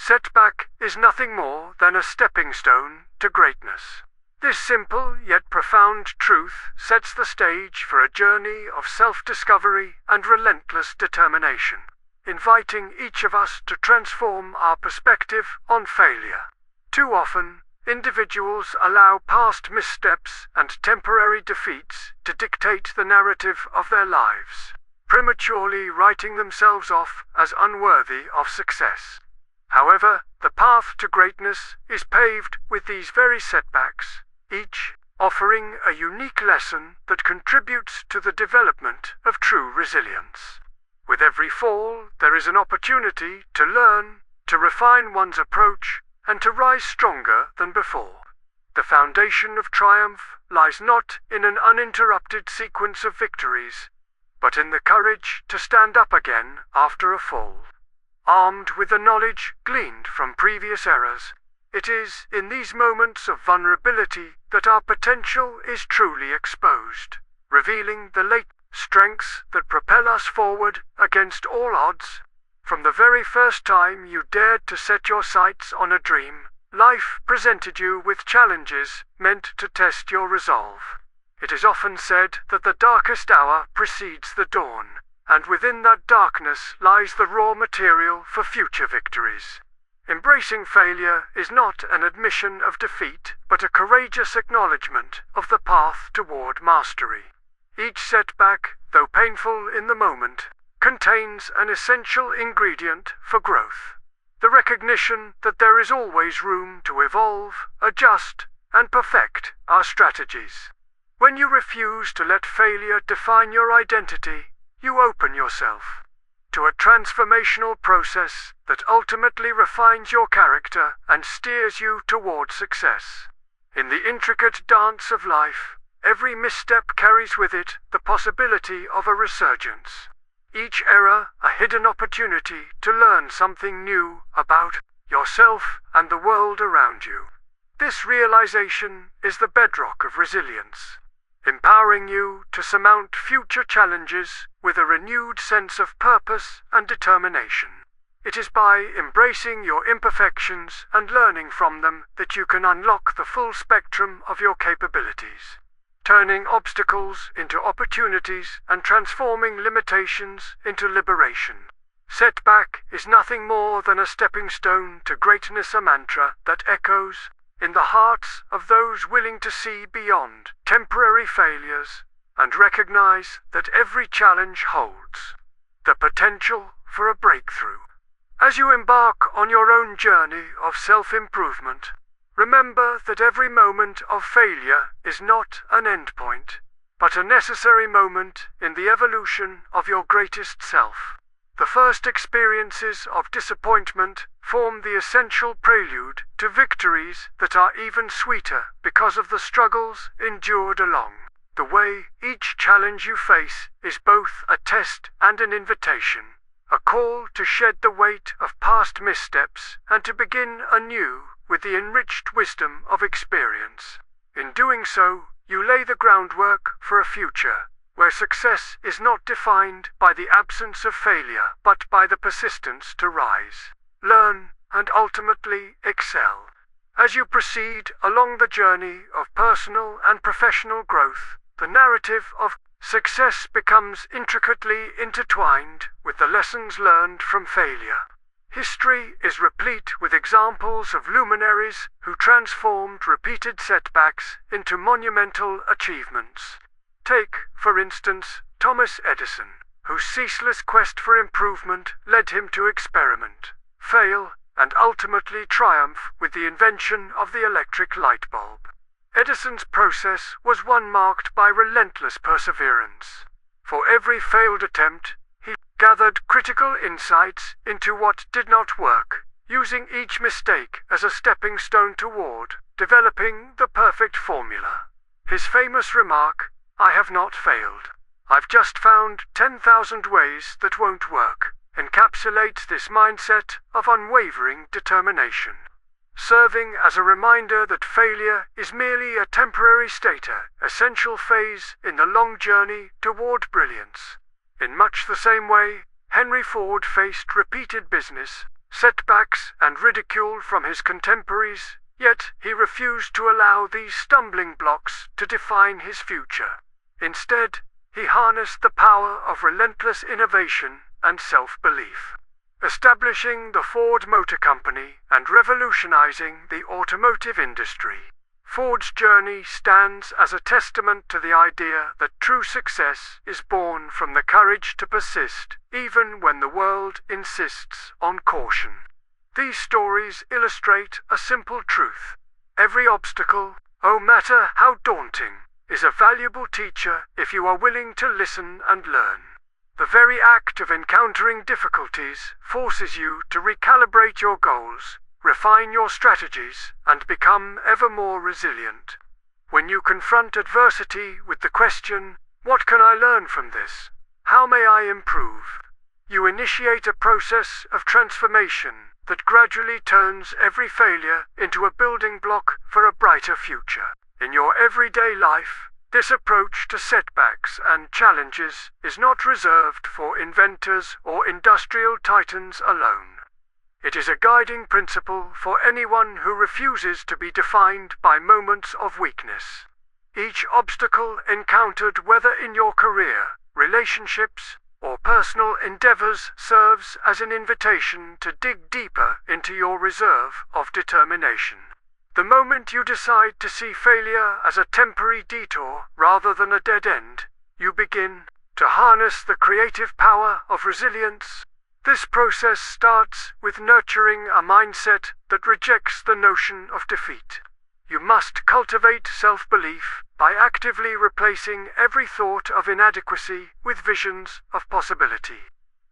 setback is nothing more than a stepping stone to greatness. This simple yet profound truth sets the stage for a journey of self-discovery and relentless determination, inviting each of us to transform our perspective on failure. Too often, individuals allow past missteps and temporary defeats to dictate the narrative of their lives, prematurely writing themselves off as unworthy of success. However, the path to greatness is paved with these very setbacks, each offering a unique lesson that contributes to the development of true resilience. With every fall, there is an opportunity to learn, to refine one's approach, and to rise stronger than before. The foundation of triumph lies not in an uninterrupted sequence of victories, but in the courage to stand up again after a fall. Armed with the knowledge gleaned from previous errors, it is in these moments of vulnerability that our potential is truly exposed, revealing the latent strengths that propel us forward against all odds. From the very first time you dared to set your sights on a dream, life presented you with challenges meant to test your resolve. It is often said that the darkest hour precedes the dawn, and within that darkness lies the raw material for future victories. Embracing failure is not an admission of defeat, but a courageous acknowledgement of the path toward mastery. Each setback, though painful in the moment, contains an essential ingredient for growth: the recognition that there is always room to evolve, adjust, and perfect our strategies. When you refuse to let failure define your identity, you open yourself to a transformational process that ultimately refines your character and steers you toward success. In the intricate dance of life, every misstep carries with it the possibility of a resurgence. Each error a hidden opportunity to learn something new about yourself and the world around you. This realization is the bedrock of resilience, empowering you to surmount future challenges with a renewed sense of purpose and determination. It is by embracing your imperfections and learning from them that you can unlock the full spectrum of your capabilities, turning obstacles into opportunities and transforming limitations into liberation. Setback is nothing more than a stepping stone to greatness, a mantra that echoes in the hearts of those willing to see beyond temporary failures and recognize that every challenge holds the potential for a breakthrough. As you embark on your own journey of self-improvement, remember that every moment of failure is not an endpoint, but a necessary moment in the evolution of your greatest self. The first experiences of disappointment form the essential prelude to victories that are even sweeter because of the struggles endured along the way. Each challenge you face is both a test and an invitation, a call to shed the weight of past missteps and to begin anew with the enriched wisdom of experience. In doing so, you lay the groundwork for a future where success is not defined by the absence of failure, but by the persistence to rise, learn, and ultimately excel. As you proceed along the journey of personal and professional growth, the narrative of success becomes intricately intertwined with the lessons learned from failure. History is replete with examples of luminaries who transformed repeated setbacks into monumental achievements. Take, for instance, Thomas Edison, whose ceaseless quest for improvement led him to experiment, fail, and ultimately triumph with the invention of the electric light bulb. Edison's process was one marked by relentless perseverance. For every failed attempt, he gathered critical insights into what did not work, using each mistake as a stepping stone toward developing the perfect formula. His famous remark, "I have not failed. I've just found 10,000 ways that won't work," encapsulates this mindset of unwavering determination, serving as a reminder that failure is merely a temporary essential phase in the long journey toward brilliance. In much the same way, Henry Ford faced repeated business setbacks, and ridicule from his contemporaries, yet he refused to allow these stumbling blocks to define his future. Instead, he harnessed the power of relentless innovation and self-belief, establishing the Ford Motor Company and revolutionizing the automotive industry. Ford's journey stands as a testament to the idea that true success is born from the courage to persist, even when the world insists on caution. These stories illustrate a simple truth. Every obstacle, no matter how daunting, is a valuable teacher if you are willing to listen and learn. The very act of encountering difficulties forces you to recalibrate your goals, refine your strategies, and become ever more resilient. When you confront adversity with the question, "What can I learn from this? How may I improve?" you initiate a process of transformation that gradually turns every failure into a building block for a brighter future. In your everyday life, this approach to setbacks and challenges is not reserved for inventors or industrial titans alone. It is a guiding principle for anyone who refuses to be defined by moments of weakness. Each obstacle encountered, whether in your career, relationships, or personal endeavors, serves as an invitation to dig deeper into your reserve of determination. The moment you decide to see failure as a temporary detour rather than a dead end, you begin to harness the creative power of resilience. This process starts with nurturing a mindset that rejects the notion of defeat. You must cultivate self-belief by actively replacing every thought of inadequacy with visions of possibility.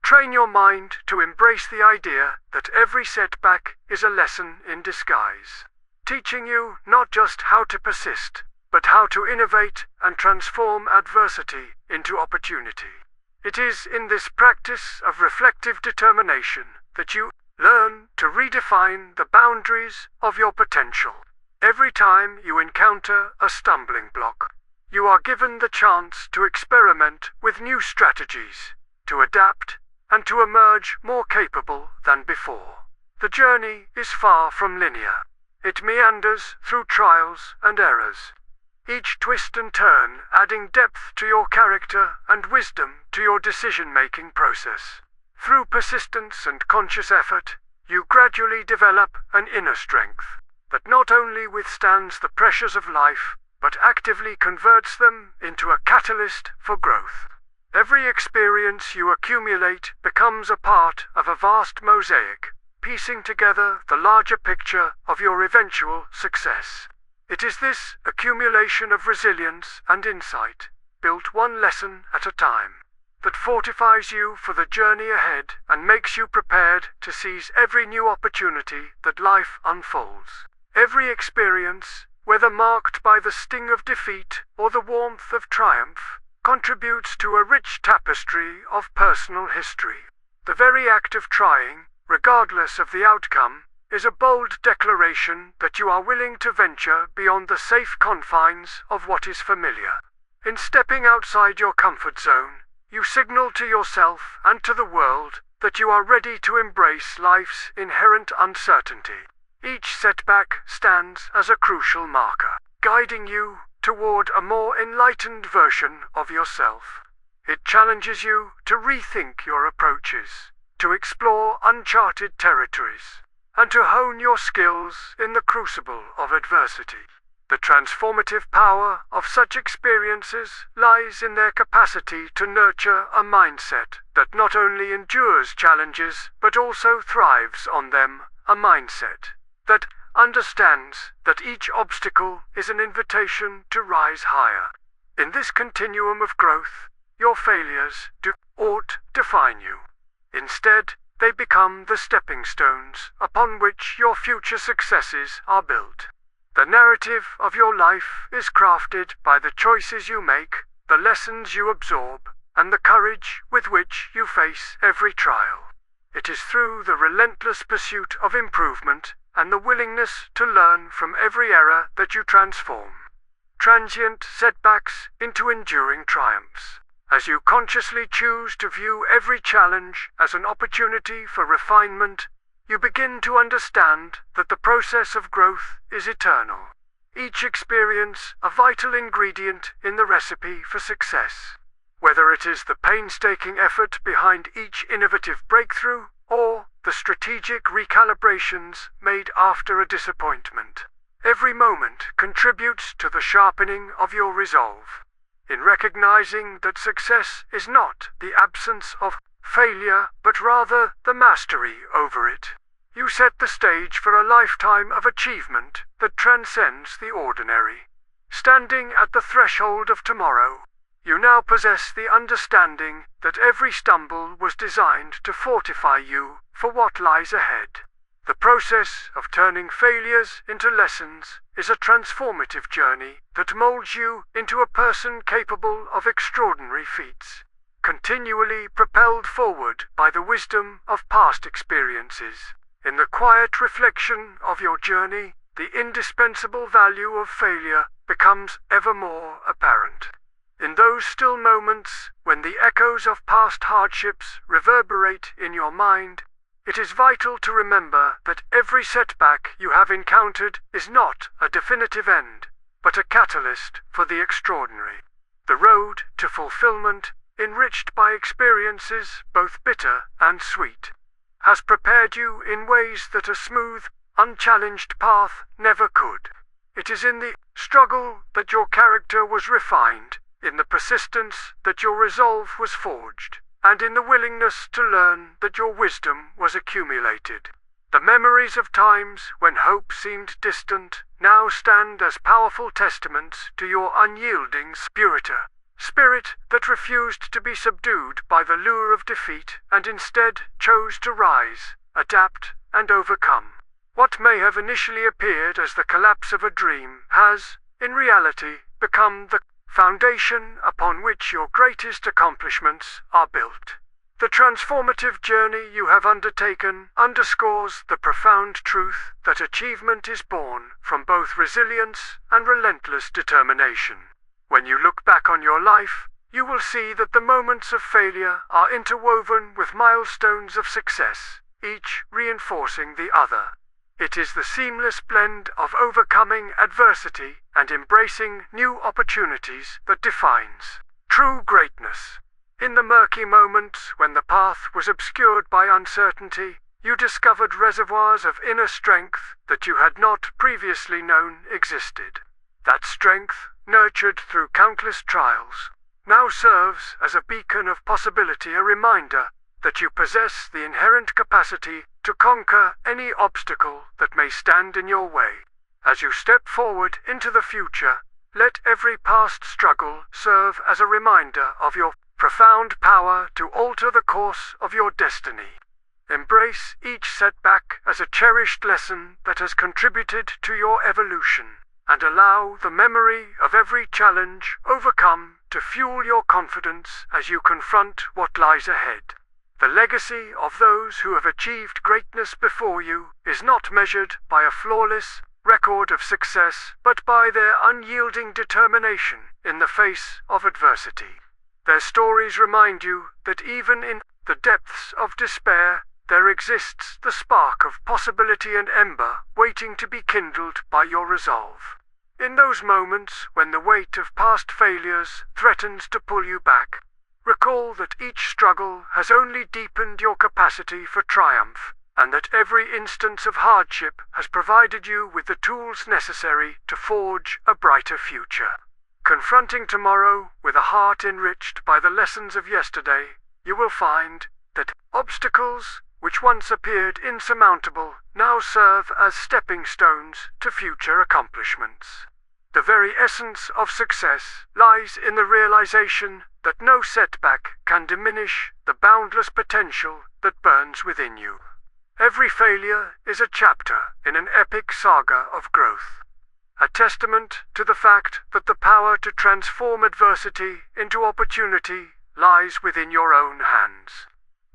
Train your mind to embrace the idea that every setback is a lesson in disguise, teaching you not just how to persist, but how to innovate and transform adversity into opportunity. It is in this practice of reflective determination that you learn to redefine the boundaries of your potential. Every time you encounter a stumbling block, you are given the chance to experiment with new strategies, to adapt, and to emerge more capable than before. The journey is far from linear. It meanders through trials and errors, each twist and turn adding depth to your character and wisdom to your decision-making process. Through persistence and conscious effort, you gradually develop an inner strength that not only withstands the pressures of life, but actively converts them into a catalyst for growth. Every experience you accumulate becomes a part of a vast mosaic, piecing together the larger picture of your eventual success. It is this accumulation of resilience and insight, built one lesson at a time, that fortifies you for the journey ahead and makes you prepared to seize every new opportunity that life unfolds. Every experience, whether marked by the sting of defeat or the warmth of triumph, contributes to a rich tapestry of personal history. The very act of trying, regardless of the outcome, is a bold declaration that you are willing to venture beyond the safe confines of what is familiar. In stepping outside your comfort zone, you signal to yourself and to the world that you are ready to embrace life's inherent uncertainty. Each setback stands as a crucial marker, guiding you toward a more enlightened version of yourself. It challenges you to rethink your approaches, to explore uncharted territories, and to hone your skills in the crucible of adversity. The transformative power of such experiences lies in their capacity to nurture a mindset that not only endures challenges but also thrives on them, a mindset that understands that each obstacle is an invitation to rise higher. In this continuum of growth, your failures do not define you. Instead, they become the stepping stones upon which your future successes are built. The narrative of your life is crafted by the choices you make, the lessons you absorb, and the courage with which you face every trial. It is through the relentless pursuit of improvement and the willingness to learn from every error that you transform transient setbacks into enduring triumphs. As you consciously choose to view every challenge as an opportunity for refinement, you begin to understand that the process of growth is eternal. Each experience a vital ingredient in the recipe for success. Whether it is the painstaking effort behind each innovative breakthrough, or the strategic recalibrations made after a disappointment, every moment contributes to the sharpening of your resolve. In recognizing that success is not the absence of failure, but rather the mastery over it, you set the stage for a lifetime of achievement that transcends the ordinary. Standing at the threshold of tomorrow, you now possess the understanding that every stumble was designed to fortify you for what lies ahead. The process of turning failures into lessons is a transformative journey that molds you into a person capable of extraordinary feats, continually propelled forward by the wisdom of past experiences. In the quiet reflection of your journey, the indispensable value of failure becomes ever more apparent. In those still moments when the echoes of past hardships reverberate in your mind, it is vital to remember that every setback you have encountered is not a definitive end, but a catalyst for the extraordinary. The road to fulfillment, enriched by experiences both bitter and sweet, has prepared you in ways that a smooth, unchallenged path never could. It is in the struggle that your character was refined, in the persistence that your resolve was forged, and in the willingness to learn that your wisdom was accumulated. The memories of times when hope seemed distant now stand as powerful testaments to your unyielding spirit that refused to be subdued by the lure of defeat and instead chose to rise, adapt, and overcome. What may have initially appeared as the collapse of a dream has, in reality, become the foundation upon which your greatest accomplishments are built. The transformative journey you have undertaken underscores the profound truth that achievement is born from both resilience and relentless determination. When you look back on your life, you will see that the moments of failure are interwoven with milestones of success, each reinforcing the other. It is the seamless blend of overcoming adversity and embracing new opportunities that defines true greatness. In the murky moments when the path was obscured by uncertainty, you discovered reservoirs of inner strength that you had not previously known existed. That strength, nurtured through countless trials, now serves as a beacon of possibility, a reminder that you possess the inherent capacity to conquer any obstacle that may stand in your way. As you step forward into the future, let every past struggle serve as a reminder of your profound power to alter the course of your destiny. Embrace each setback as a cherished lesson that has contributed to your evolution, and allow the memory of every challenge overcome to fuel your confidence as you confront what lies ahead. The legacy of those who have achieved greatness before you is not measured by a flawless record of success, but by their unyielding determination in the face of adversity. Their stories remind you that even in the depths of despair, there exists the spark of possibility and ember waiting to be kindled by your resolve. In those moments when the weight of past failures threatens to pull you back, recall that each struggle has only deepened your capacity for triumph, and that every instance of hardship has provided you with the tools necessary to forge a brighter future. Confronting tomorrow with a heart enriched by the lessons of yesterday, you will find that obstacles which once appeared insurmountable now serve as stepping stones to future accomplishments. The very essence of success lies in the realization that no setback can diminish the boundless potential that burns within you. Every failure is a chapter in an epic saga of growth, a testament to the fact that the power to transform adversity into opportunity lies within your own hands.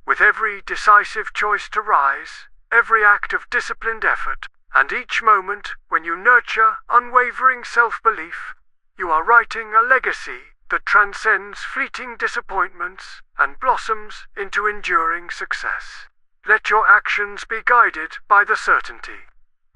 With every decisive choice to rise, every act of disciplined effort, and each moment when you nurture unwavering self-belief, you are writing a legacy that transcends fleeting disappointments and blossoms into enduring success. Let your actions be guided by the certainty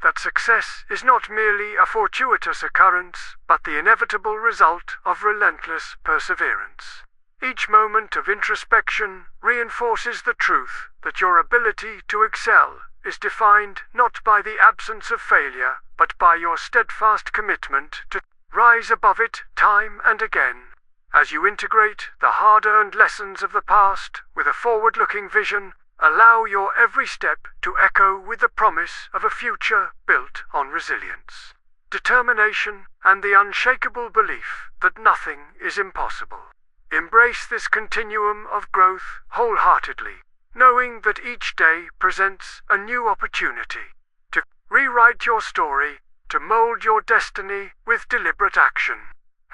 that success is not merely a fortuitous occurrence, but the inevitable result of relentless perseverance. Each moment of introspection reinforces the truth that your ability to excel is defined not by the absence of failure, but by your steadfast commitment to rise above it time and again. As you integrate the hard-earned lessons of the past with a forward-looking vision, allow your every step to echo with the promise of a future built on resilience, determination, and the unshakable belief that nothing is impossible. Embrace this continuum of growth wholeheartedly, knowing that each day presents a new opportunity to rewrite your story, to mold your destiny with deliberate action,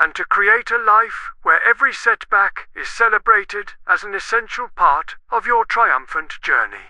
and to create a life where every setback is celebrated as an essential part of your triumphant journey.